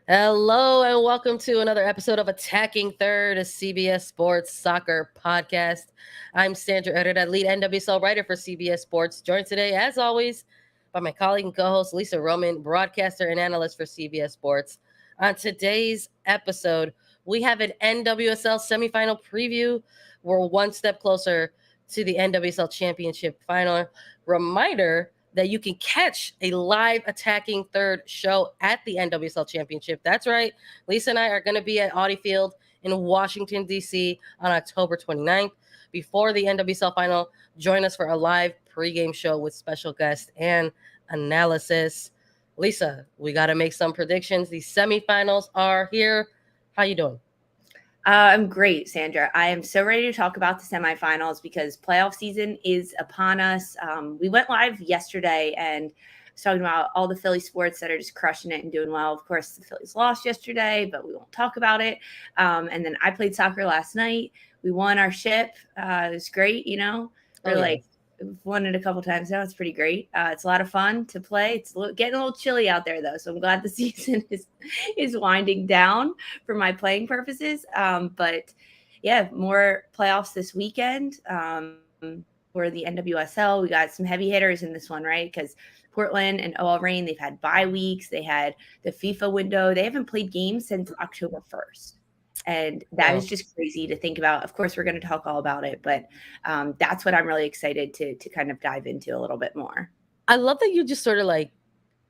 Hello and welcome to another episode of Attacking Third, a CBS Sports soccer podcast. I'm Sandra, Herrera, lead NWSL writer for CBS Sports, joined today, as always, by my colleague and co-host Lisa Roman, broadcaster and analyst for CBS Sports. On today's episode, we have an NWSL semifinal preview. We're one step closer to the NWSL Championship final. Reminder that you can catch a live Attacking Third show at the NWSL Championship. That's right. Lisa and I are going to be at Audi Field in Washington, D.C. on October 29th. Before the NWSL final, join us for a live pregame show with special guests and analysis. Lisa, we got to make some predictions. The semifinals are here. How you doing? I'm great, Sandra. I am so ready to talk about the semifinals because playoff season is upon us. We went live yesterday and was talking about all the Philly sports that are just crushing it and doing well. Of course, the Phillies lost yesterday, but we won't talk about it. And then I played soccer last night. We won our ship. It was great, We're we've won it a couple times now. It's pretty great. It's a lot of fun to play. It's getting a little chilly out there though, so I'm glad the season is winding down for my playing purposes. But yeah, more playoffs this weekend for the NWSL. We got some heavy hitters in this one, right? Because Portland and OL Reign, they've had bye weeks. They had the FIFA window. They haven't played games since October 1st. And that is just crazy to think about. Of course, we're going to talk all about it, but that's what I'm really excited to kind of dive into a little bit more. I love that you just sort of like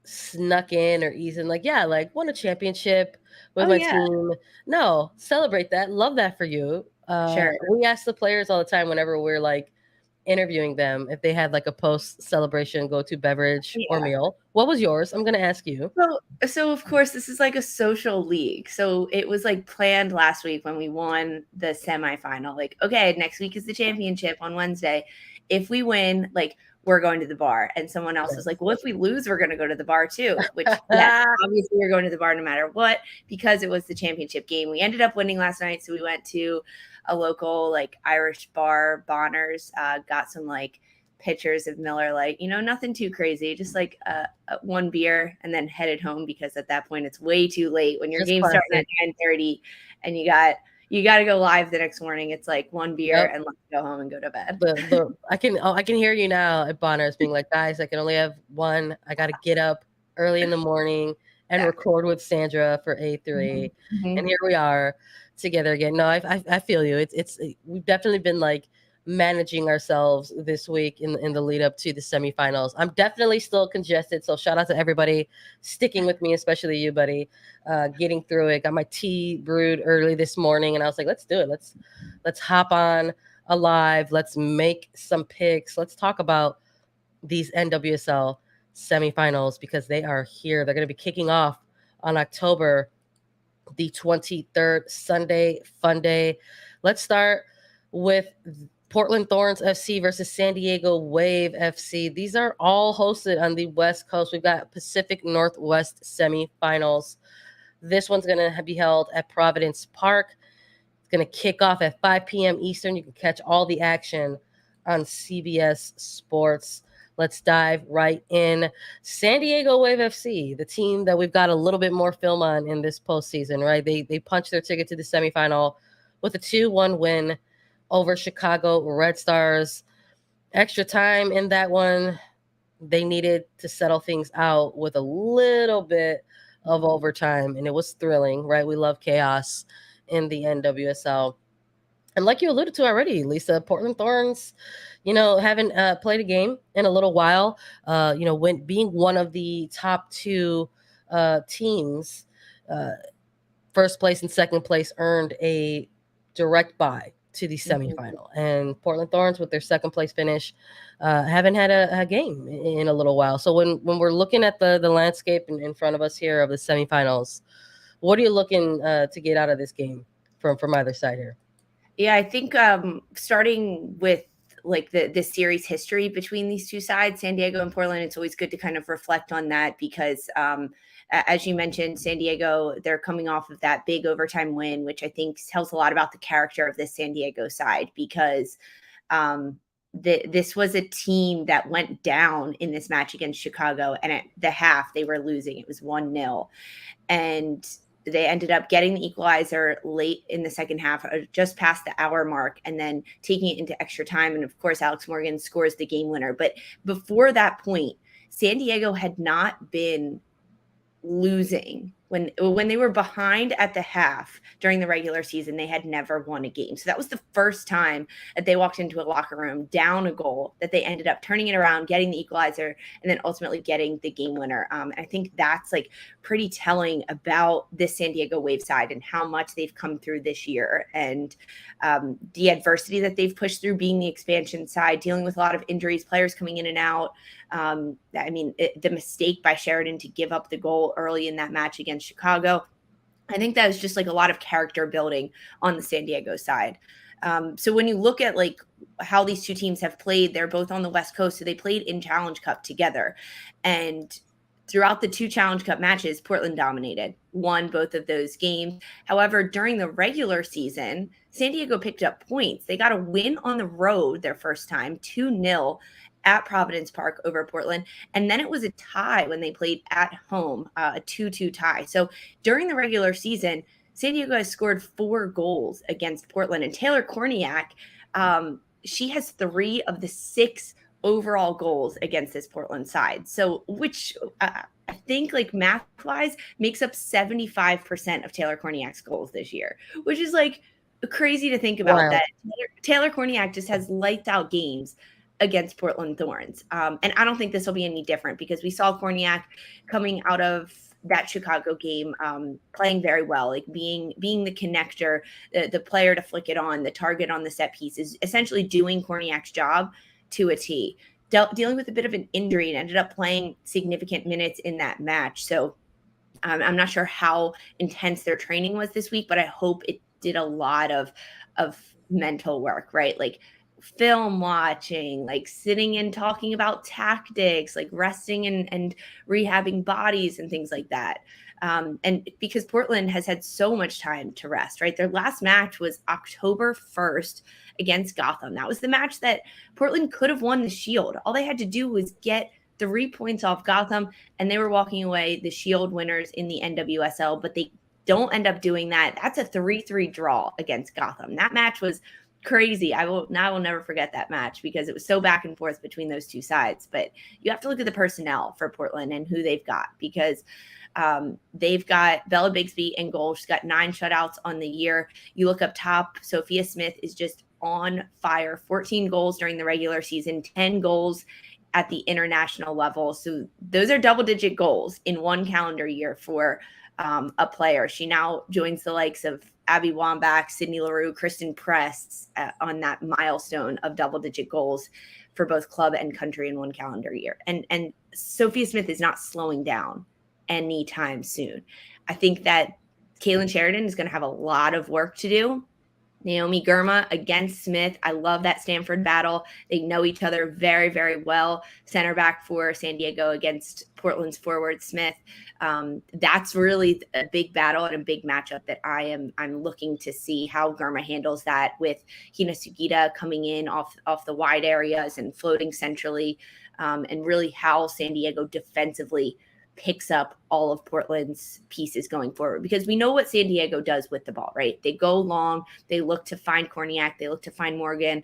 snuck in or eased in, won a championship with my team. No, celebrate that. Love that for you. Sure. We ask the players all the time whenever we're like interviewing them if they had like a post celebration go to beverage or meal. What was yours? I'm gonna ask you. So of course this is like a social league. So it was like planned last week when we won the semifinal. Like, okay, next week is the championship on Wednesday. If we win, like we're going to the bar. And someone else is like, well, if we lose, we're going to go to the bar too, which yes, obviously you're going to the bar no matter what, because it was the championship game. We ended up winning last night. So we went to a local like Irish bar, Bonner's, got some like pictures of Miller Lite, nothing too crazy, just like one beer and then headed home because at that point it's way too late when your game's starting at 9:30 and you got to go live the next morning. It's like one beer and let's go home and go to bed. I can hear you now at Bonner's being like, guys, I can only have one. I got to get up early in the morning and record with Sandra for A3. Mm-hmm. And here we are together again. No, I feel you. It's we've definitely been like managing ourselves this week in the lead up to the semifinals. I'm definitely still congested, so shout out to everybody sticking with me, especially you, buddy. Getting through it. Got my tea brewed early this morning, and I was like, let's do it. Let's hop on alive. Let's make some picks. Let's talk about these NWSL semifinals because they are here. They're going to be kicking off on October the 23rd, Sunday, fun day. Let's start with Portland Thorns FC versus San Diego Wave FC. These are all hosted on the West Coast. We've got Pacific Northwest semifinals. This one's going to be held at Providence Park. It's going to kick off at 5 p.m. Eastern. You can catch all the action on CBS Sports. Let's dive right in. San Diego Wave FC, the team that we've got a little bit more film on in this postseason, right? They punched their ticket to the semifinal with a 2-1 win over Chicago Red Stars. Extra time in that one. They needed to settle things out with a little bit of overtime, and it was thrilling, right? We love chaos in the NWSL. And like you alluded to already, Lisa, Portland Thorns, haven't played a game in a little while. When being one of the top two teams, first place and second place earned a direct bye to the semifinal. And Portland Thorns, with their second place finish, haven't had a game in a little while. So when we're looking at the landscape in front of us here of the semifinals, what are you looking to get out of this game from either side here? Yeah, I think starting with like the series history between these two sides, San Diego and Portland, it's always good to kind of reflect on that because as you mentioned, San Diego, they're coming off of that big overtime win, which I think tells a lot about the character of the San Diego side because this was a team that went down in this match against Chicago, and at the half they were losing. It was 1-0. And They ended up getting the equalizer late in the second half, just past the hour mark, and then taking it into extra time. And of course, Alex Morgan scores the game winner. But before that point, San Diego had not been losing when they were behind at the half during the regular season. They had never won a game. So that was the first time that they walked into a locker room down a goal, that they ended up turning it around, getting the equalizer, and then ultimately getting the game winner. I think that's like pretty telling about this San Diego Wave side and how much they've come through this year, and the adversity that they've pushed through, being the expansion side, dealing with a lot of injuries, players coming in and out. The mistake by Sheridan to give up the goal early in that match against Chicago, I think that was just like a lot of character building on the San Diego side. So when you look at like how these two teams have played, they're both on the West Coast, so they played in Challenge Cup together. And throughout the two Challenge Cup matches, Portland dominated, won both of those games. However, during the regular season, San Diego picked up points. They got a win on the road their first time, 2-0 at Providence Park over Portland. And then it was a tie when they played at home, a 2-2 tie. So during the regular season, San Diego has scored 4 goals against Portland. And Taylor Korniak, she has 3 of the 6 overall goals against this Portland side. So which I think like math-wise makes up 75% of Taylor Korniak's goals this year, which is like crazy to think about. Wow. That Taylor Korniak just has lights out games against Portland Thorns. And I don't think this will be any different, because we saw Korniak coming out of that Chicago game, playing very well, like being the connector, the player to flick it on, the target on the set piece, is essentially doing Korniak's job to a T. Dealing with a bit of an injury and ended up playing significant minutes in that match. So I'm not sure how intense their training was this week, but I hope it did a lot of mental work, right? Like film watching, like sitting and talking about tactics, like resting and rehabbing bodies and things like that. And because Portland has had so much time to rest, right? Their last match was October 1st against Gotham. That was the match that Portland could have won the Shield. All they had to do was get 3 points off Gotham, and they were walking away the Shield winners in the NWSL, but they don't end up doing that. That's a 3-3 draw against Gotham. That match was crazy. I will never forget that match, because it was so back and forth between those two sides. But you have to look at the personnel for Portland and who they've got, because they've got Bella Bigsby in goal. She's got 9 shutouts on the year. You look up top, Sophia Smith is just on fire. 14 goals during the regular season, 10 goals at the international level. So those are double-digit goals in one calendar year for a player. She now joins the likes of Abby Wambach, Sydney Leroux, Kristen Press on that milestone of double-digit goals for both club and country in one calendar year. And Sophia Smith is not slowing down anytime soon. I think that Kaylin Sheridan is going to have a lot of work to do. Naomi Girma against Smith. I love that Stanford battle. They know each other very, very well. Center back for San Diego against Portland's forward Smith. That's really a big battle and a big matchup that I'm looking to see how Girma handles that, with Hina Sugita coming in off the wide areas and floating centrally, and really how San Diego defensively picks up all of Portland's pieces going forward, because we know what San Diego does with the ball, right? They go long, they look to find Korniak, they look to find Morgan,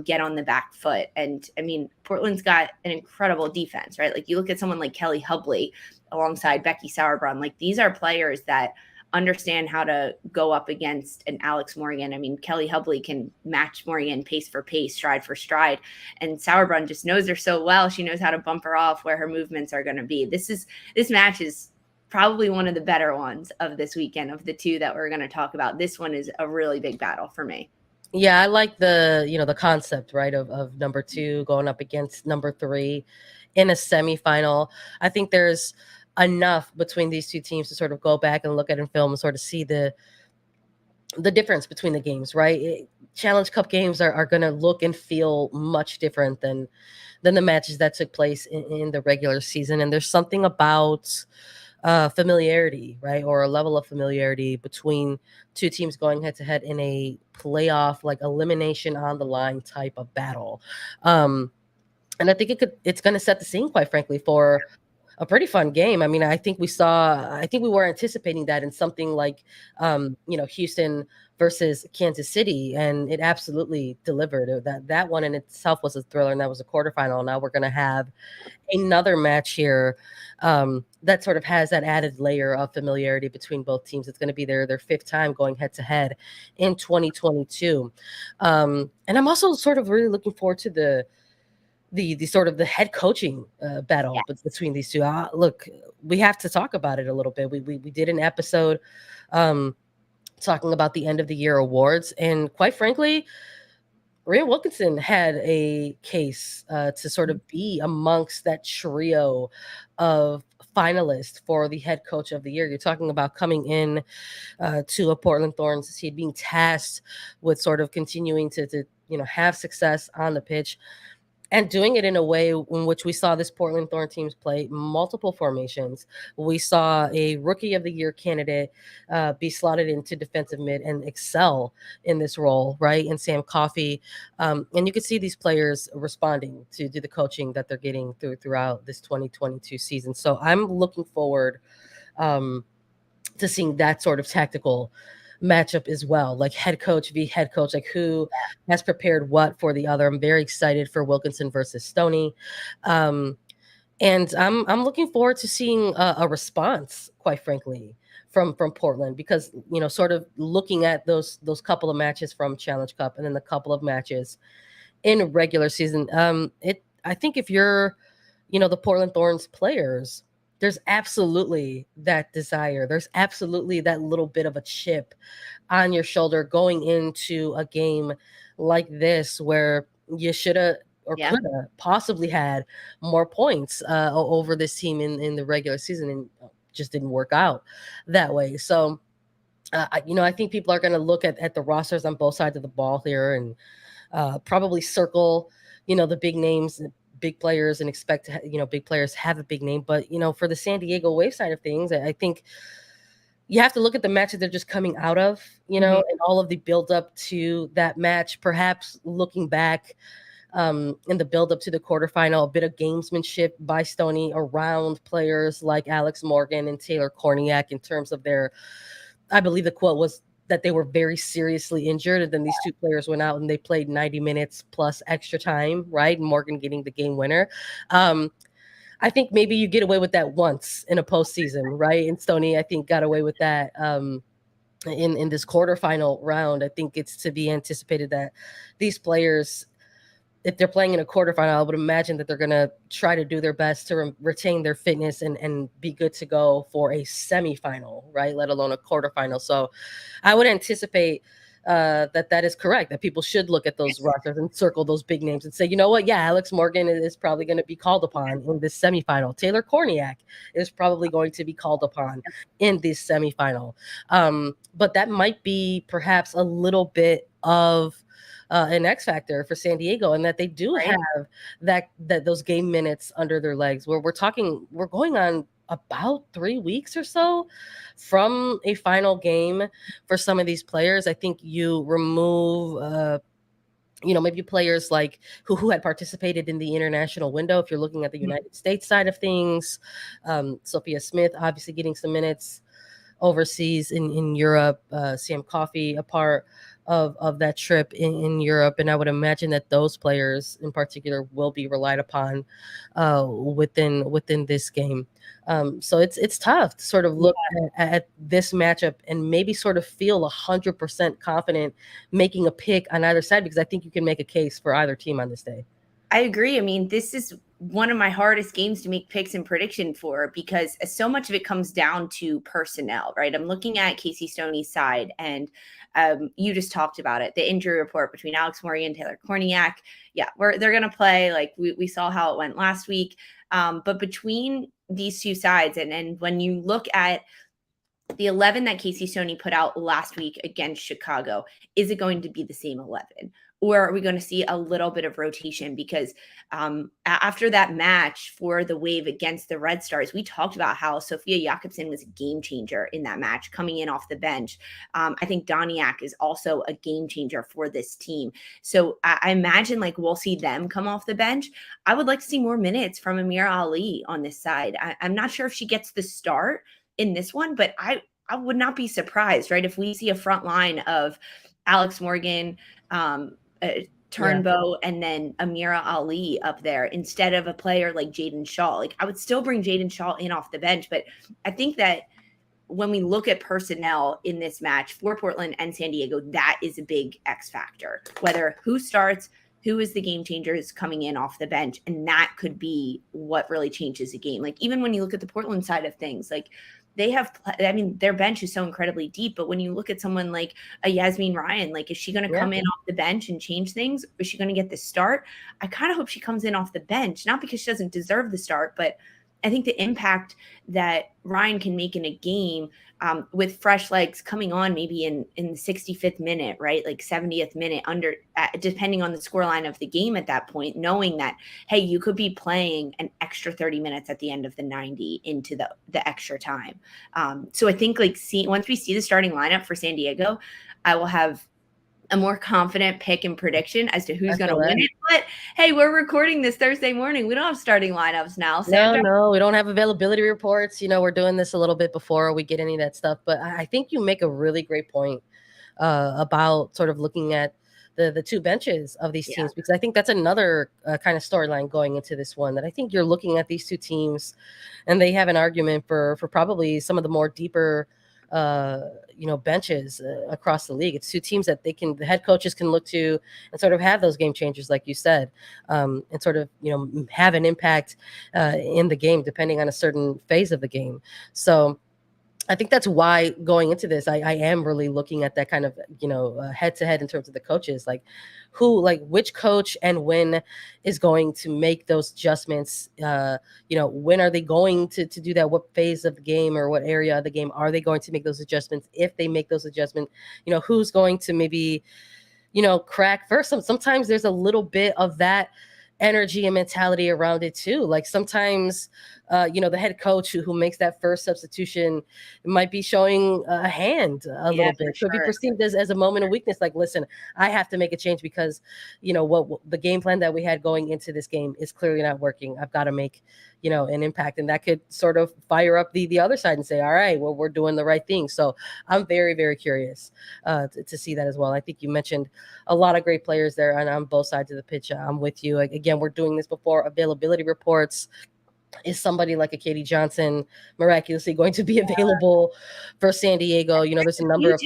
get on the back foot. And I mean, Portland's got an incredible defense, right? Like you look at someone like Kelly Hubley alongside Becky Sauerbrunn, like these are players that understand how to go up against an Alex Morgan. I mean, Kelly Hubley can match Morgan pace for pace, stride for stride. And Sauerbrunn just knows her so well. She knows how to bump her off, where her movements are going to be. This match is probably one of the better ones of this weekend. Of the two that we're going to talk about, this one is a really big battle for me. Yeah, I like the concept, right, of number 2 going up against number 3 in a semifinal. I think there's enough between these two teams to sort of go back and look at in film and sort of see the difference between the games, right? Challenge Cup games are going to look and feel much different than the matches that took place in the regular season. And there's something about familiarity, right? Or a level of familiarity between two teams going head to head in a playoff, like elimination on the line type of battle. And I think it's going to set the scene, quite frankly, for a pretty fun game. I mean, I think we were anticipating that in something like, Houston versus Kansas City, and it absolutely delivered. That one in itself was a thriller, and that was a quarterfinal. Now we're going to have another match here that sort of has that added layer of familiarity between both teams. It's going to be their fifth time going head to head in 2022, and I'm also sort of really looking forward to the sort of the head coaching battle between these two. Look, we have to talk about it a little bit. We did an episode talking about the end of the year awards, and quite frankly, Rhea Wilkinson had a case to sort of be amongst that trio of finalists for the head coach of the year. You're talking about coming in to a Portland Thorns, he being tasked with sort of continuing to have success on the pitch, and doing it in a way in which we saw this Portland Thorn teams play multiple formations. We saw a Rookie of the Year candidate be slotted into defensive mid and excel in this role, right? And Sam Coffey. And you could see these players responding to the coaching that they're getting throughout this 2022 season. So I'm looking forward to seeing that sort of tactical matchup as well, like head coach v head coach, like who has prepared what for the other. I'm very excited for Wilkinson versus Stoney, and I'm looking forward to seeing a response, quite frankly, from Portland, because sort of looking at those couple of matches from Challenge Cup and then the couple of matches in regular season. I think if you're the Portland Thorns players, there's absolutely that desire. There's absolutely that little bit of a chip on your shoulder going into a game like this where you should have or could have possibly had more points over this team in the regular season, and just didn't work out that way. So, I think people are going to look at the rosters on both sides of the ball here and probably circle, the big names, big players, and expect big players have a big name. But for the San Diego Wave side of things, I think you have to look at the match that they're just coming out of, and all of the build up to that match. Perhaps looking back in the build up to the quarterfinal, a bit of gamesmanship by Stoney around players like Alex Morgan and Taylor Korniak in terms of their, I believe the quote was that they were very seriously injured, and then these two players went out and they played 90 minutes plus extra time, right? And Morgan getting the game winner. I think maybe you get away with that once in a postseason, right? And Stoney, I think, got away with that in this quarterfinal round. I think it's to be anticipated that these players, if they're playing in a quarterfinal, I would imagine that they're going to try to do their best to retain their fitness and be good to go for a semifinal, right? Let alone a quarterfinal. So I would anticipate that is correct, that people should look at those rosters and circle those big names and say, you know what? Yeah, Alex Morgan is probably going to be called upon in this semifinal. Taylor Korniak is probably going to be called upon in this semifinal. But that might be perhaps a little bit of an X factor for San Diego, and that they do have that those game minutes under their legs. Where we're going on about 3 weeks or so from a final game for some of these players. I think you remove maybe players like who had participated in the international window. If you're looking at the United States side of things, Sophia Smith obviously getting some minutes overseas in Europe, Sam Coffey a part of that trip in Europe, and I would imagine that those players in particular will be relied upon within this game. So it's tough to sort of look at this matchup and maybe sort of feel 100% confident making a pick on either side, because I think you can make a case for either team on this day. I agree. I mean, this is one of my hardest games to make picks and prediction for, because so much of it comes down to personnel, right? I'm looking at Casey Stoney's side, and you just talked about it. The injury report between Alex Morgan and Taylor Korniak. Yeah, they're going to play. Like we saw how it went last week. But between these two sides, and when you look at the 11 that Casey Stoney put out last week against Chicago, is it going to be the same 11? Or are we going to see a little bit of rotation? Because after that match for the Wave against the Red Stars, we talked about how Sophia Jakobsen was a game changer in that match coming in off the bench. I think Doniak is also a game changer for this team. So I imagine like we'll see them come off the bench. I would like to see more minutes from Amira Ali on this side. I'm not sure if she gets the start in this one, but I would not be surprised, right? If we see a front line of Alex Morgan, Turnbow, and then Amira Ali up there instead of a player like Jaden Shaw. Like I would still bring Jaden Shaw in off the bench, but I think that when we look at personnel in this match for Portland and San Diego, that is a big X factor. Whether who starts, who is the game changers coming in off the bench, and that could be what really changes the game. Like even when you look at the Portland side of things, like they have, I mean, their bench is so incredibly deep, but when you look at someone like a Yasmin Ryan, like, is she going to come in off the bench and change things? Is she going to get the start? I kind of hope she comes in off the bench, not because she doesn't deserve the start, but I think the impact that Ryan can make in a game with fresh legs coming on maybe in the 65th minute, right? Like 70th minute depending on the scoreline of the game at that point, knowing that, hey, you could be playing an extra 30 minutes at the end of the 90 into the extra time. So I think like once we see the starting lineup for San Diego, I will have a more confident pick and prediction as to who's going to win it. But hey, we're recording this Thursday morning. We don't have starting lineups now, Sandra. No, we don't have availability reports. We're doing this a little bit before we get any of that stuff. But I think you make a really great point about sort of looking at the two benches of these teams, because I think that's another kind of storyline going into this one, that I think you're looking at these two teams and they have an argument for probably some of the more deeper benches across the league. It's two teams that the head coaches can look to and sort of have those game changers, like you said, and sort of, have an impact in the game, depending on a certain phase of the game. So I think that's why going into this, I am really looking at that kind of, head to head in terms of the coaches, like which coach and when is going to make those adjustments. When are they going to do that? What phase of the game or what area of the game are they going to make those adjustments? If they make those adjustments, who's going to maybe, crack first? Sometimes there's a little bit of that energy and mentality around it too. Like sometimes, the head coach who makes that first substitution might be showing a hand a little bit. Could be perceived as a moment of weakness. Like, listen, I have to make a change because, what the game plan that we had going into this game is clearly not working. I've got to make, an impact. And that could sort of fire up the other side and say, all right, well, we're doing the right thing. So I'm very, very curious to see that as well. I think you mentioned a lot of great players there on both sides of the pitch. I'm with you. Again, we're doing this before availability reports. Is somebody like a Katie Johnson miraculously going to be available for San Diego? There's a number of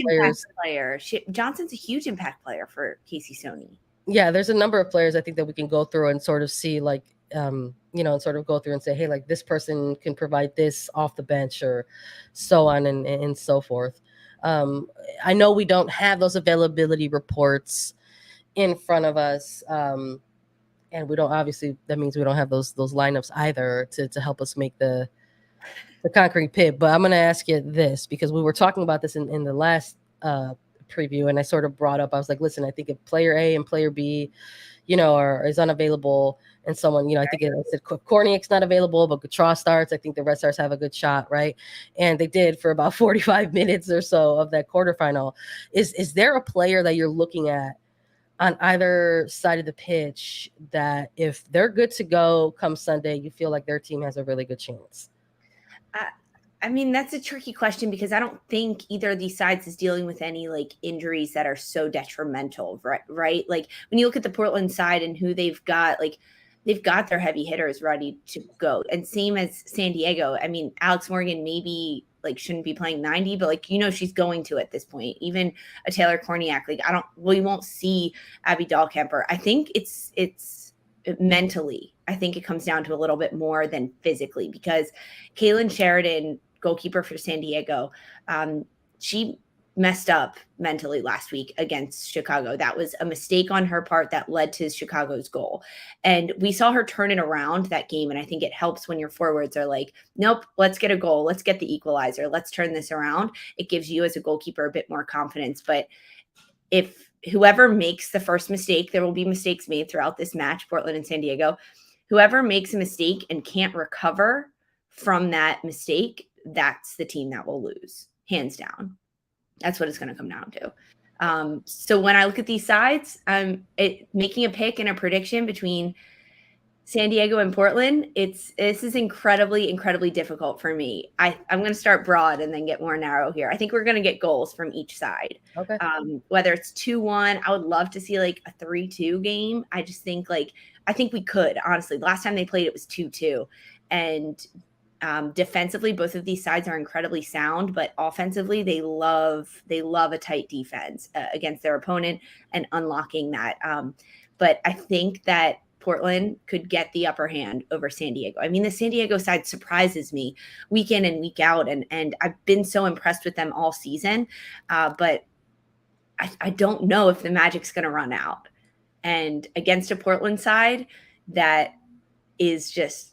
players. Johnson's a huge impact player for Casey Stoney. Yeah, there's a number of players I think that we can go through and sort of see, like, and sort of go through and say, hey, like this person can provide this off the bench or so on and so forth. I know we don't have those availability reports in front of us. And we don't, obviously, that means we don't have those lineups either to help us make the concrete pit. But I'm going to ask you this, because we were talking about this in the last preview, and I sort of brought up, I was like, listen, I think if player A and player B, is unavailable, and someone, I think I said Korniak's not available, but Gautrat starts, I think the Red Stars have a good shot, right? And they did for about 45 minutes or so of that quarterfinal. Is there a player that you're looking at on either side of the pitch that if they're good to go come Sunday, you feel like their team has a really good chance? I mean, that's a tricky question, because I don't think either of these sides is dealing with any like injuries that are so detrimental, right? Like when you look at the Portland side and who they've got, like they've got their heavy hitters ready to go. And same as San Diego. I mean, Alex Morgan maybe like shouldn't be playing 90, but like, she's going to at this point. Even a Taylor Korniak, like we won't see Abby Dahlkemper. I think it's mentally, I think it comes down to a little bit more than physically, because Kaylin Sheridan, goalkeeper for San Diego, she messed up mentally last week against Chicago. That was a mistake on her part that led to Chicago's goal. And we saw her turn it around that game. And I think it helps when your forwards are like, nope, let's get a goal. Let's get the equalizer. Let's turn this around. It gives you as a goalkeeper a bit more confidence. But if whoever makes the first mistake, there will be mistakes made throughout this match, Portland and San Diego. Whoever makes a mistake and can't recover from that mistake, that's the team that will lose, hands down. That's what it's going to come down to. So when I look at these sides, making a pick and a prediction between San Diego and Portland, this is incredibly, incredibly difficult for me. I'm going to start broad and then get more narrow here. I think we're going to get goals from each side. Okay. Whether it's 2-1, I would love to see like a 3-2 game. I just think I think we could, honestly. Last time they played, it was 2-2. And defensively, both of these sides are incredibly sound, but offensively, they love a tight defense against their opponent and unlocking that. But I think that Portland could get the upper hand over San Diego. I mean, the San Diego side surprises me week in and week out, and I've been so impressed with them all season. But I don't know if the magic's going to run out. And against a Portland side that is just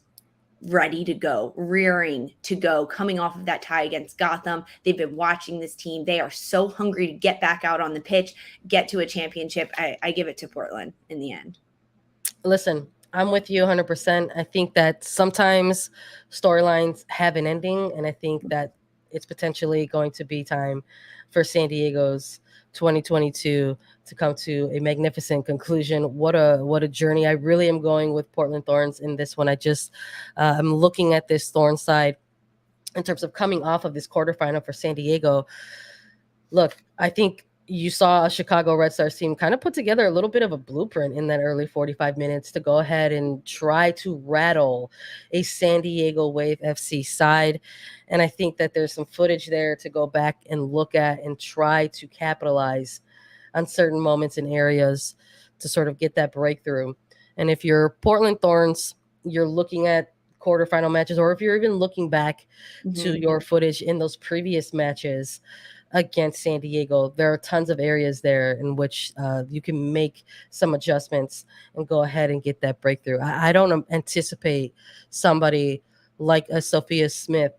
ready to go, rearing to go, coming off of that tie against Gotham. They've been watching this team. They are so hungry to get back out on the pitch, get to a championship. I give it to Portland in the end. Listen, I'm with you 100%. I think that sometimes storylines have an ending, and I think that it's potentially going to be time for San Diego's 2022 to come to a magnificent conclusion. What a journey. I really am going with Portland Thorns in this one. I'm looking at this Thorns side in terms of coming off of this quarterfinal for San Diego. Look, I think you saw a Chicago Red Stars team kind of put together a little bit of a blueprint in that early 45 minutes to go ahead and try to rattle a San Diego Wave FC side. And I think that there's some footage there to go back and look at and try to capitalize on certain moments and areas to sort of get that breakthrough. And if you're Portland Thorns, you're looking at quarterfinal matches, or if you're even looking back to your footage in those previous matches against San Diego, there are tons of areas there in which you can make some adjustments and go ahead and get that breakthrough. I don't anticipate somebody like a Sophia Smith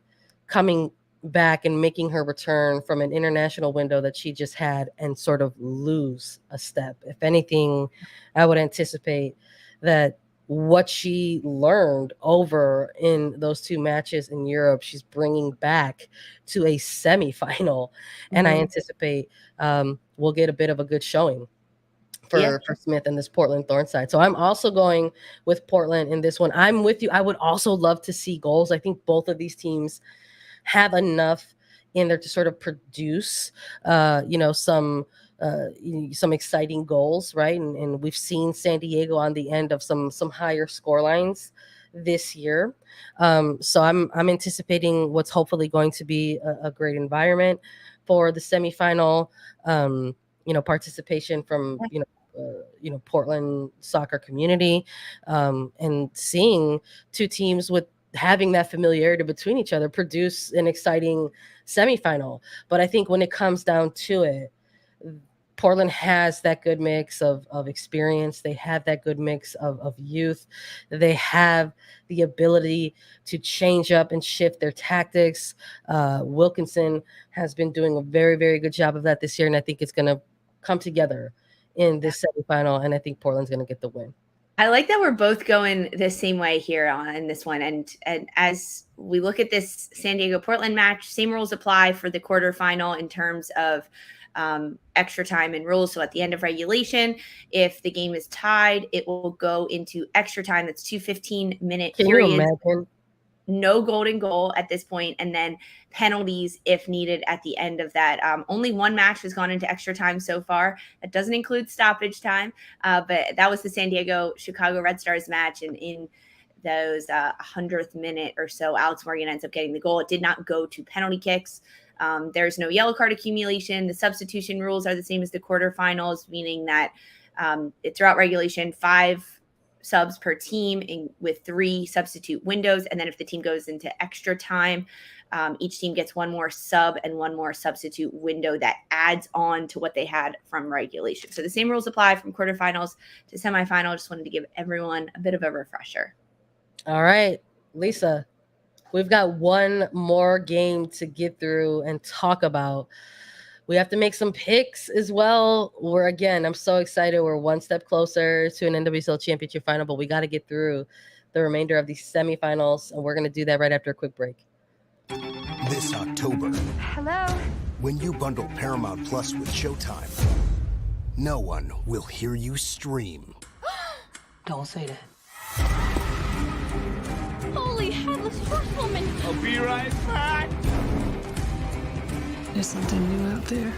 coming back and making her return from an international window that she just had and sort of lose a step. If anything, I would anticipate that what she learned over in those two matches in Europe, she's bringing back to a semifinal. And I anticipate we'll get a bit of a good showing for Smith and this Portland Thorns side. So I'm also going with Portland in this one. I'm with you. I would also love to see goals. I think both of these teams have enough in there to sort of produce, some exciting goals, right? And we've seen San Diego on the end of some higher score lines this year. So I'm anticipating what's hopefully going to be a great environment for the semifinal. Participation from Portland soccer community, and seeing two teams with having that familiarity between each other produce an exciting semifinal. But I think when it comes down to it, Portland has that good mix of experience. They have that good mix of youth. They have the ability to change up and shift their tactics. Wilkinson has been doing a very, very good job of that this year, and I think it's going to come together in this semifinal, and I think Portland's going to get the win. I like that we're both going the same way here on this one. And as we look at this San Diego Portland match, same rules apply for the quarterfinal in terms of extra time and rules. So at the end of regulation, if the game is tied, it will go into extra time. That's 2 15-minute periods. No golden goal at this point, and then penalties if needed at the end of that. Only one match has gone into extra time so far. That doesn't include stoppage time, but that was the San Diego Chicago Red Stars match, and in those 100th minute or so, Alex Morgan ends up getting the goal. It did not go to penalty kicks. There's no yellow card accumulation. The substitution rules are the same as the quarterfinals, meaning that throughout regulation, 5 subs per team with 3 substitute windows. And then if the team goes into extra time, Each team gets one more sub and one more substitute window that adds on to what they had from regulation. So the same rules apply from quarterfinals to semifinal. Just wanted to give everyone a bit of a refresher. All right, Lisa, we've got one more game to get through and talk about. We have to make some picks as well. I'm so excited. We're one step closer to an NWSL Championship final, but we got to get through the remainder of these semifinals, and we're going to do that right after a quick break. This October. Hello? When you bundle Paramount Plus with Showtime, no one will hear you stream. Don't say that. Holy headless horsewoman! I'll be right back. There's something new out there.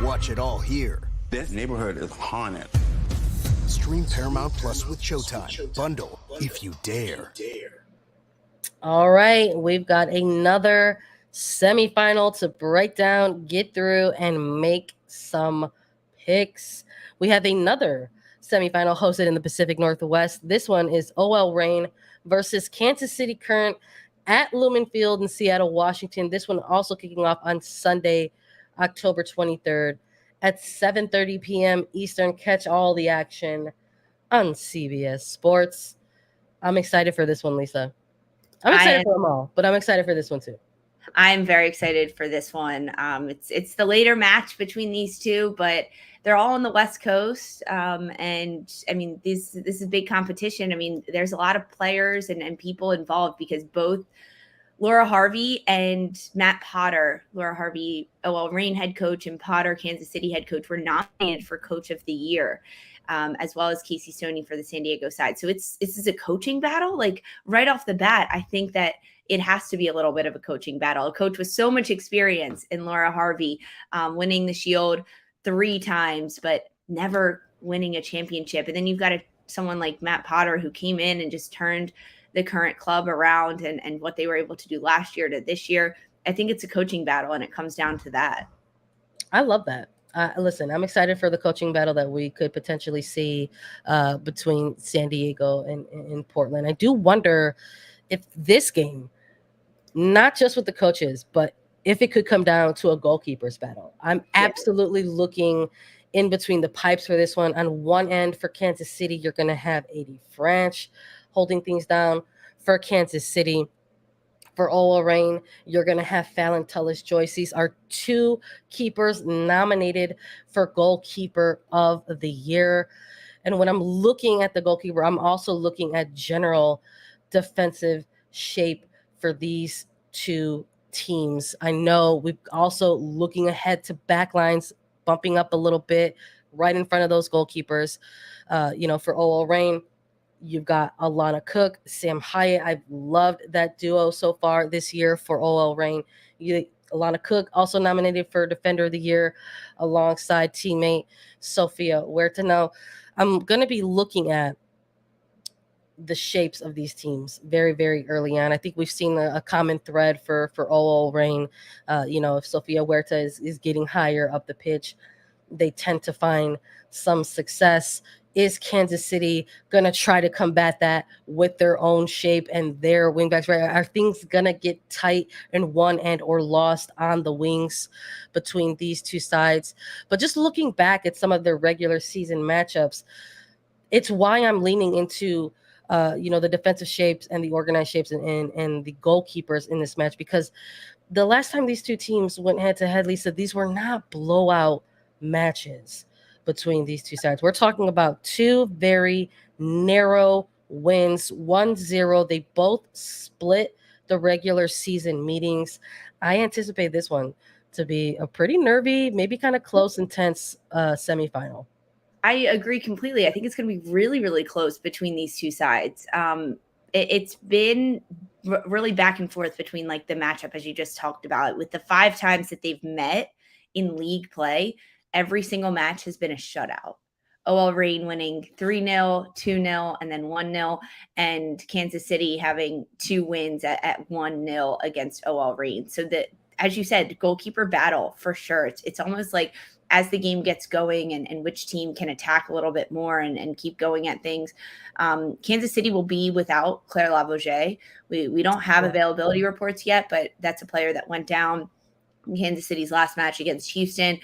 Watch it all here. This neighborhood is haunted. Stream Paramount Plus with Showtime. Bundle if you dare. All right, we've got another semifinal to break down, get through, and make some picks. We have another semifinal hosted in the Pacific Northwest. This one is OL Reign versus Kansas City Current at Lumen Field in Seattle, Washington. This one also kicking off on Sunday, October 23rd at 7:30 p.m. Eastern. Catch all the action on CBS Sports. I'm excited for this one, Lisa. I'm excited for them all, but I'm excited for this one too. I'm very excited for this one. It's the later match between these two, but they're all on the West Coast. And I mean, this is big competition. I mean, there's a lot of players and people involved because both Laura Harvey and Matt Potter, Laura Harvey, OL Reign head coach, and Potter, Kansas City head coach, were nominated for Coach of the Year, as well as Casey Stoney for the San Diego side. So this is a coaching battle. Like right off the bat, I think that it has to be a little bit of a coaching battle. A coach with so much experience in Laura Harvey, winning the Shield 3 times, but never winning a championship. And then you've got someone like Matt Potter who came in and just turned the current club around and what they were able to do last year to this year. I think it's a coaching battle, and it comes down to that. I love that. Listen, I'm excited for the coaching battle that we could potentially see between San Diego and Portland. I do wonder if this game, not just with the coaches, but if it could come down to a goalkeeper's battle. I'm absolutely looking in between the pipes for this one. On one end for Kansas City, you're going to have Adie Franch holding things down for Kansas City. For OL Reign, you're going to have Fallon Tullis-Joyce. These are 2 keepers nominated for Goalkeeper of the Year. And when I'm looking at the goalkeeper, I'm also looking at general defensive shape for these 2 teams. I know we're also looking ahead to backlines bumping up a little bit right in front of those goalkeepers. For OL Reign, you've got Alana Cook, Sam Hyatt. I've loved that duo so far this year for OL Reign. Alana Cook also nominated for Defender of the Year alongside teammate Sophia Huerta. Now, I'm going to be looking at the shapes of these teams very, very early on. I think we've seen a common thread for OL Reign. If Sophia Huerta is getting higher up the pitch, they tend to find some success. Is Kansas City going to try to combat that with their own shape and their wingbacks? Right? Are things going to get tight and won and or lost on the wings between these 2 sides? But just looking back at some of their regular season matchups, it's why I'm leaning into the defensive shapes and the organized shapes and the goalkeepers in this match, because the last time these 2 teams went head to head, Lisa, these were not blowout matches between these 2 sides. We're talking about 2 very narrow wins, 1-0. They both split the regular season meetings. I anticipate this one to be a pretty nervy, maybe kind of close, intense semifinal. I agree completely. I think it's going to be really, really close between these 2 sides. It's been really back and forth between like the matchup, as you just talked about, with the 5 times that they've met in league play. Every single match has been a shutout. OL Reign winning 3-0, 2-0, and then 1-0, and Kansas City having 2 wins at 1-0 against OL Reign. So that, as you said, goalkeeper battle for sure. It's almost like as the game gets going and which team can attack a little bit more and keep going at things. Kansas City will be without Claire Lavoisier. We don't have availability reports yet, but that's a player that went down in Kansas City's last match against Houston,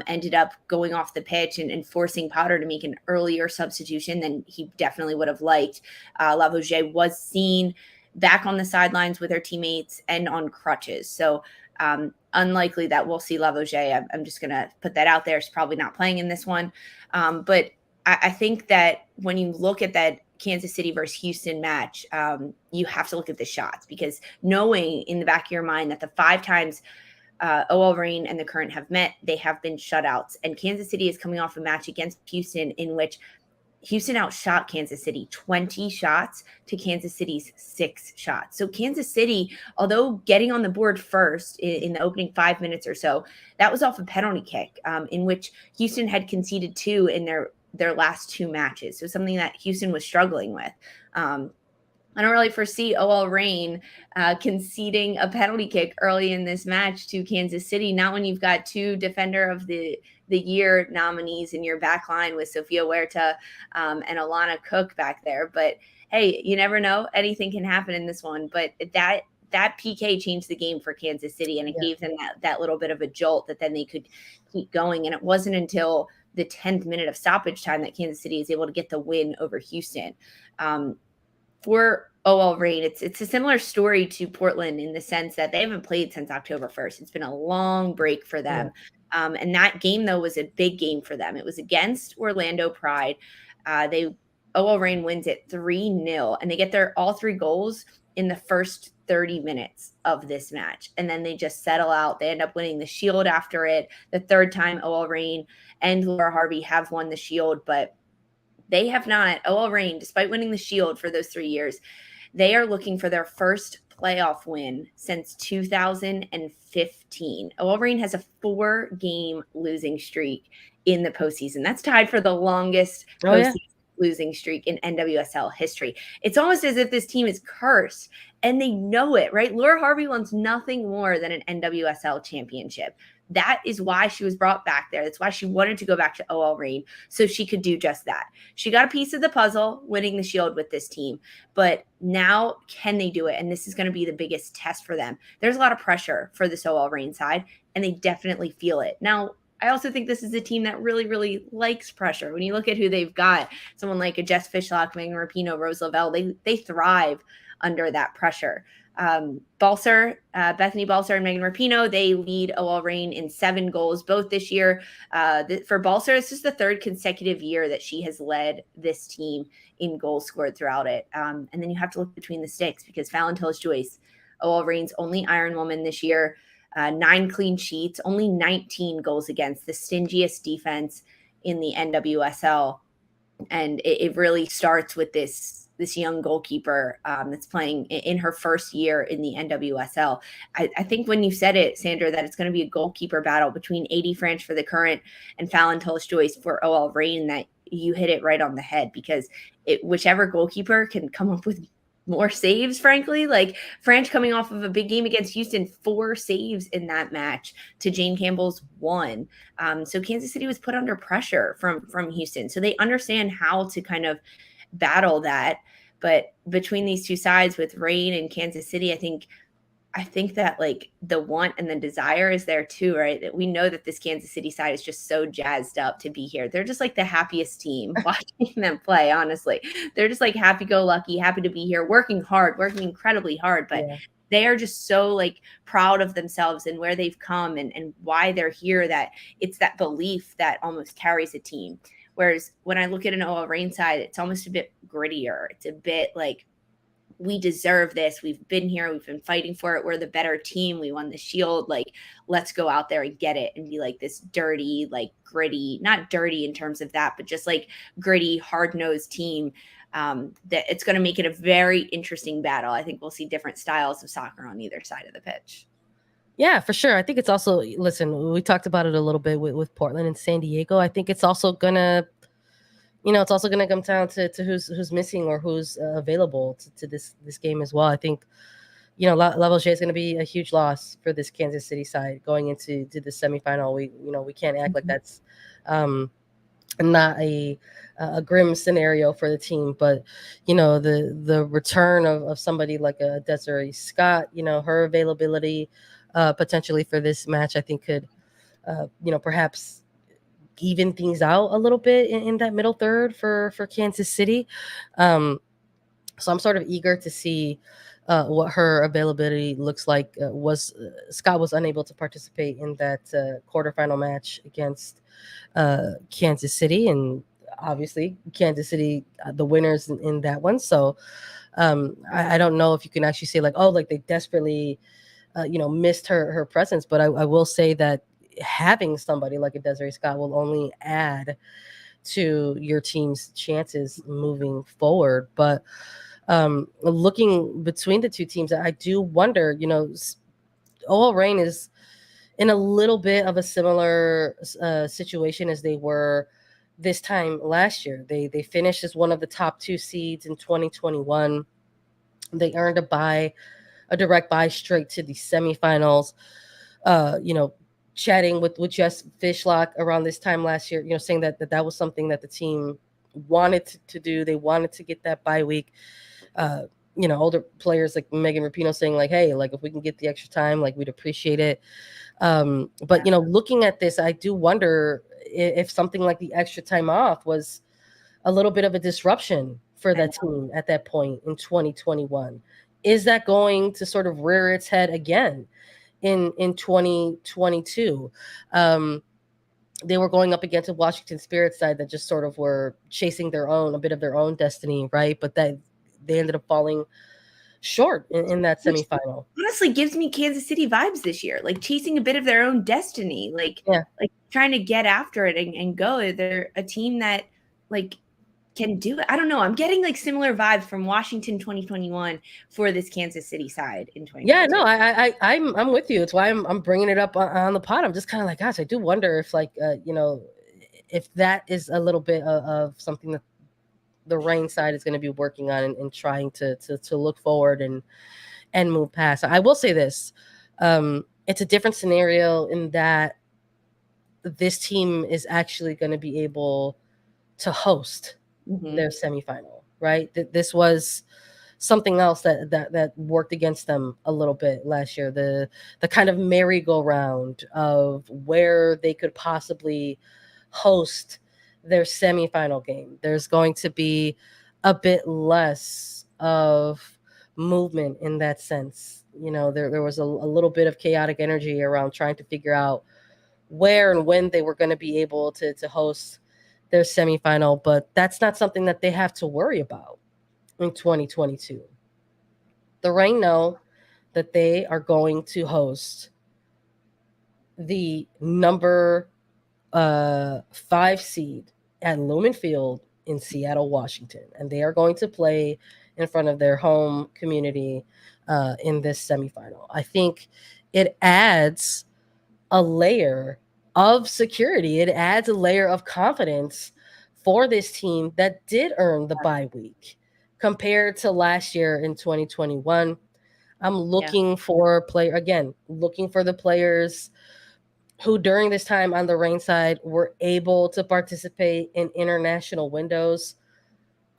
ended up going off the pitch and forcing Potter to make an earlier substitution than he definitely would have liked. Lavoisier was seen back on the sidelines with her teammates and on crutches. So unlikely that we'll see Lavoisier. I'm just going to put that out there. She's probably not playing in this one. But I think that when you look at that Kansas City versus Houston match, you have to look at the shots, because knowing in the back of your mind that the 5 times OL Reign and the Current have met, they have been shutouts. And Kansas City is coming off a match against Houston in which Houston outshot Kansas City 20 shots to Kansas City's 6 shots. So Kansas City, although getting on the board first in the opening 5 minutes or so, that was off a penalty kick in which Houston had conceded 2 in their last 2 matches. So something that Houston was struggling with. I don't really foresee OL Reign conceding a penalty kick early in this match to Kansas City, not when you've got 2 Defender of the Year nominees in your back line with Sofia Huerta and Alana Cook back there. But hey, you never know. Anything can happen in this one. But that PK changed the game for Kansas City, and it gave them that little bit of a jolt that then they could keep going. And it wasn't until the 10th minute of stoppage time that Kansas City is able to get the win over Houston. For OL Reign, it's a similar story to Portland in the sense that they haven't played since October 1st. It's been a long break for them. And that game, though, was a big game for them. It was against Orlando Pride. OL Reign wins it 3-0, and they get all 3 goals in the first 30 minutes of this match. And then they just settle out. They end up winning the Shield after it. The 3rd time OL Reign and Laura Harvey have won the Shield, but they have not. OL Reign, despite winning the Shield for those 3 years, they are looking for their first playoff win since 2015. OL Reign has a 4-game losing streak in the postseason. That's tied for the longest postseason losing streak in NWSL history. It's almost as if this team is cursed, and they know it, right? Laura Harvey wants nothing more than an NWSL championship. That is why she was brought back there. That's why she wanted to go back to OL Reign, so she could do just that. She got a piece of the puzzle winning the Shield with this team, but now can they do it? And this is going to be the biggest test for them. There's a lot of pressure for this OL Reign side, and they definitely feel it. Now, I also think this is a team that really, really likes pressure. When you look at who they've got, someone like a Jess Fishlock, Megan Rapinoe, Rose Lavelle, they thrive under that pressure. Bethany Balser and Megan Rapinoe, they lead OL Reign in 7 goals, both this year. For Balser, this is the 3rd consecutive year that she has led this team in goals scored throughout it. And then you have to look between the sticks, because Fallon Tillis-Joyce, OL Reign's only Iron Woman this year, 9 clean sheets, only 19 goals against, the stingiest defense in the NWSL. And it really starts with this young goalkeeper that's playing in her first year in the NWSL. I think when you said it, Sandra, that it's going to be a goalkeeper battle between Adie Franch for the Current and Fallon Tillis-Joyce for OL Reign, that you hit it right on the head, because whichever goalkeeper can come up with more saves, frankly, like Franch coming off of a big game against Houston, 4 saves in that match to Jane Campbell's 1. So Kansas City was put under pressure from Houston. So they understand how to kind of battle that. But between these 2 sides with Reign and Kansas City, I think that like the want and the desire is there too, right? That we know that this Kansas City side is just so jazzed up to be here. They're just like the happiest team watching them play, honestly. They're just like happy-go-lucky, happy to be here, working incredibly hard, but they are just so like proud of themselves and where they've come and why they're here, that it's that belief that almost carries a team. Whereas when I look at an OL Reign side, it's almost a bit grittier. It's a bit like, we deserve this. We've been here. We've been fighting for it. We're the better team. We won the Shield. Like, let's go out there and get it and be like this dirty, like gritty, not dirty in terms of that, but just like gritty, hard-nosed team. That it's going to make it a very interesting battle. I think we'll see different styles of soccer on either side of the pitch. Yeah, for sure. I think it's also, listen, we talked about it a little bit with Portland and San Diego. I think it's also going to, it's also going to come down to who's missing or who's available to this game as well. I think Lavogé is going to be a huge loss for this Kansas City side going into the semifinal. We can't act like that's not a grim scenario for the team, but the return of somebody like a Desiree Scott, her availability potentially for this match, I think could perhaps even things out a little bit in that middle third for Kansas City. So I'm sort of eager to see what her availability looks like. Scott was unable to participate in that quarterfinal match against Kansas City, and obviously Kansas City, the winners in that one. So I don't know if you can actually say like, oh, like they desperately, missed her presence. But I will say that having somebody like a Desiree Scott will only add to your team's chances moving forward. But looking between the two teams, I do wonder, OL Reign is in a little bit of a similar situation as they were this time last year. They finished as one of the top 2 seeds in 2021. They earned a direct bye straight to the semifinals. Chatting with Jess Fishlock around this time last year, saying that was something that the team wanted to do. They wanted to get that bye week. Older players like Megan Rapinoe saying like, hey, like if we can get the extra time, like we'd appreciate it. But looking at this, I do wonder if something like the extra time off was a little bit of a disruption for that team at that point in 2021. Is that going to sort of rear its head again in 2022? They were going up against a Washington Spirit side that just sort of were chasing a bit of their own destiny, right? But that they ended up falling short in that semifinal. Honestly gives me Kansas City vibes this year, like chasing a bit of their own destiny, like trying to get after it and go. They're a team that like can do it. I don't know. I'm getting like similar vibes from Washington 2021 for this Kansas City side in 2022. Yeah, no, I'm with you. It's why I'm bringing it up on the pod. I'm just kind of like, gosh, I do wonder if like if that is a little bit of something that the Reign side is going to be working on and trying to look forward and move past. I will say this. It's a different scenario in that this team is actually going to be able to host their semifinal, right? This was something else that worked against them a little bit last year. The kind of merry-go-round of where they could possibly host their semifinal game. There's going to be a bit less of movement in that sense. There was a little bit of chaotic energy around trying to figure out where and when they were going to be able to host their semifinal, but that's not something that they have to worry about in 2022. The Reign know that they are going to host the number 5 seed at Lumen Field in Seattle, Washington, and they are going to play in front of their home community in this semifinal. I think it adds a layer of security. It adds a layer of confidence for this team that did earn the bye week compared to last year in 2021. I'm looking for looking for the players who during this time on the Reign side were able to participate in international windows.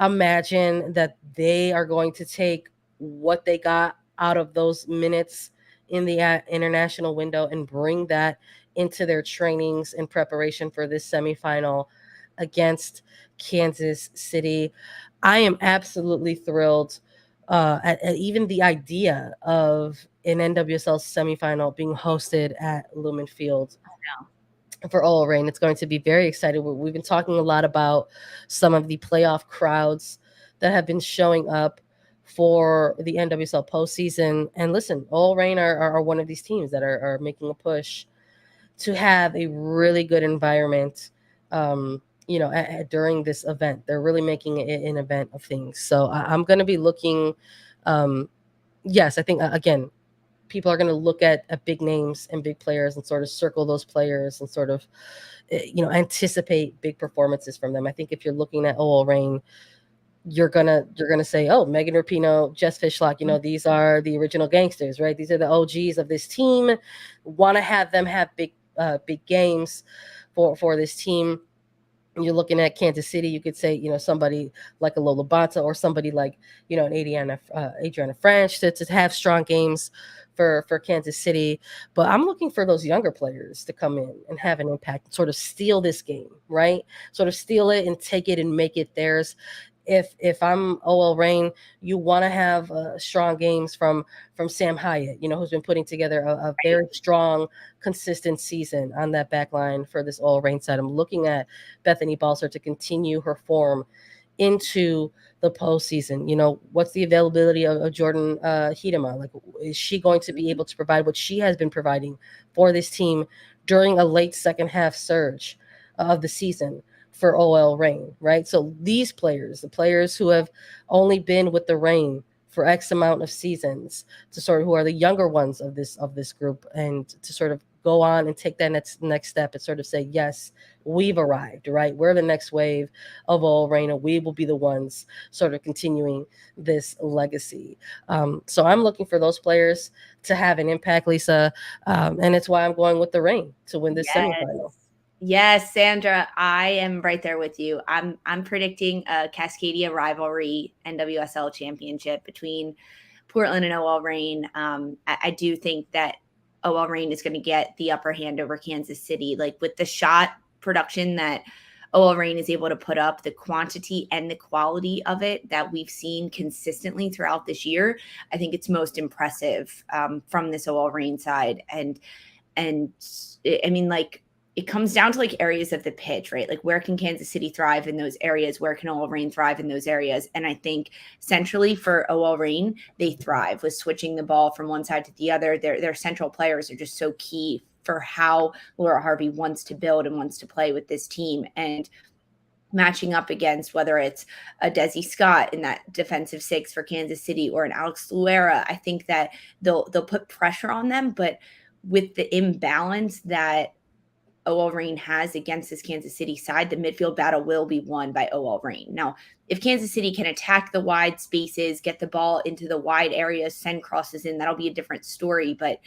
Imagine that they are going to take what they got out of those minutes in the international window and bring that into their trainings in preparation for this semifinal against Kansas City. I am absolutely thrilled at even the idea of an NWSL semifinal being hosted at Lumen Field for OL Reign. It's going to be very exciting. We've been talking a lot about some of the playoff crowds that have been showing up for the NWSL postseason. And listen, OL Reign are one of these teams that are making a push to have a really good environment during this event. They're really making it an event of things. So I'm going to be looking. Yes, I think, again, people are going to look at big names and big players and sort of circle those players and sort of, anticipate big performances from them. I think if you're looking at OL Reign, you're gonna say, oh, Megan Rapinoe, Jess Fishlock, these are the original gangsters, right? These are the OGs of this team. Want to have them have big games for this team. You're looking at Kansas City, you could say, somebody like a Lola Bonta or somebody like, an Adriana French to have strong games for Kansas City. But I'm looking for those younger players to come in and have an impact, sort of steal this game, right? Sort of steal it and take it and make it theirs. If I'm OL Reign, you want to have strong games from Sam Hyatt, who's been putting together a very strong, consistent season on that back line for this OL Reign side. I'm looking at Bethany Balcer to continue her form into the postseason. What's the availability of Jordan Hiedema? Like, is she going to be able to provide what she has been providing for this team during a late second half surge of the season for OL Reign, right? So these players, the players who have only been with the Reign for X amount of seasons, who are the younger ones of this group, and to sort of go on and take that next step and sort of say, yes, we've arrived, right? We're the next wave of OL Reign, and we will be the ones sort of continuing this legacy. So I'm looking for those players to have an impact, Lisa, and it's why I'm going with the Reign to win this semifinal. Yes, Sandra, I am right there with you. I'm predicting a Cascadia rivalry NWSL Championship between Portland and OL Reign. I do think that OL Reign is going to get the upper hand over Kansas City. Like, with the shot production that OL Reign is able to put up, the quantity and the quality of it that we've seen consistently throughout this year, I think it's most impressive from this OL Reign side. And I mean, like, it comes down to like areas of the pitch, right? Like, where can Kansas City thrive in those areas? Where can OL Reign thrive in those areas? And I think centrally for OL Reign, they thrive with switching the ball from one side to the other. Their central players are just so key for how Laura Harvey wants to build and wants to play with this team. And matching up against whether it's a Desi Scott in that defensive six for Kansas City or an Alex Luera, I think that they'll put pressure on them. But with the imbalance that OL Reign has against this Kansas City side, the midfield battle will be won by OL Reign. Now, if Kansas City can attack the wide spaces, get the ball into the wide areas, send crosses in, that'll be a different story. But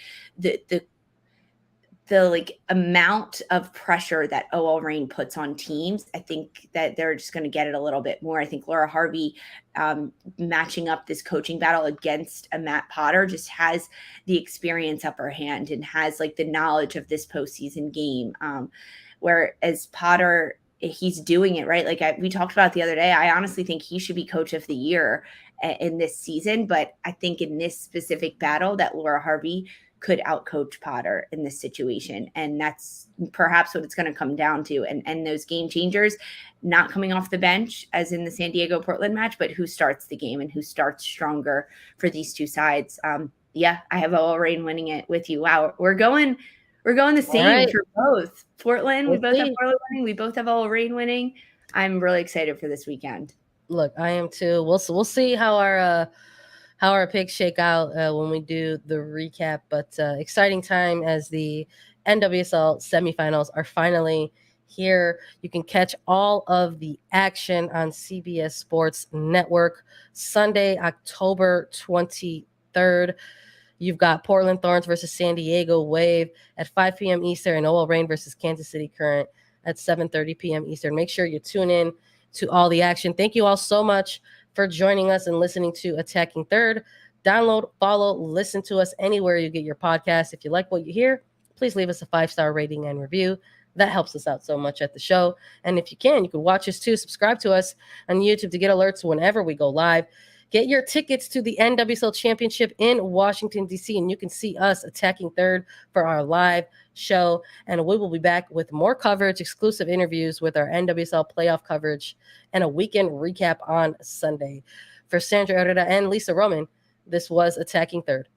the like amount of pressure that OL Reign puts on teams, I think that they're just going to get it a little bit more. I think Laura Harvey matching up this coaching battle against a Matt Potter just has the experience upper hand and has like the knowledge of this postseason game. Whereas Potter, he's doing it right. Like we talked about the other day, I honestly think he should be coach of the year in this season. But I think in this specific battle that Laura Harvey could outcoach Potter in this situation. And that's perhaps what it's going to come down to. And those game changers not coming off the bench as in the San Diego Portland match, but who starts the game and who starts stronger for these two sides. Yeah, I have OL Reign winning it with you. Wow. We're going the same right for both. Portland, we both have Portland winning. We both have OL Reign winning. I'm really excited for this weekend. Look, I am too. We'll see how our picks shake out when we do the recap. But exciting time as the NWSL semifinals are finally here. You can catch all of the action on CBS Sports Network Sunday, October 23rd. You've got Portland Thorns versus San Diego Wave at 5 p.m. Eastern and OL Reign versus Kansas City Current at 7:30 p.m. Eastern. Make sure you tune in to all the action. Thank you all so much for joining us and listening to Attacking Third. Download, follow, listen to us anywhere you get your podcast. If you like what you hear, please leave us a 5-star rating and review. That helps us out so much at the show. And if you can watch us too. Subscribe to us on YouTube to get alerts whenever we go live. Get your tickets to the NWSL Championship in Washington, D.C., and you can see us Attacking Third for our live show. And we will be back with more coverage, exclusive interviews with our NWSL playoff coverage, and a weekend recap on Sunday. For Sandra Herrera and Lisa Roman, this was Attacking Third.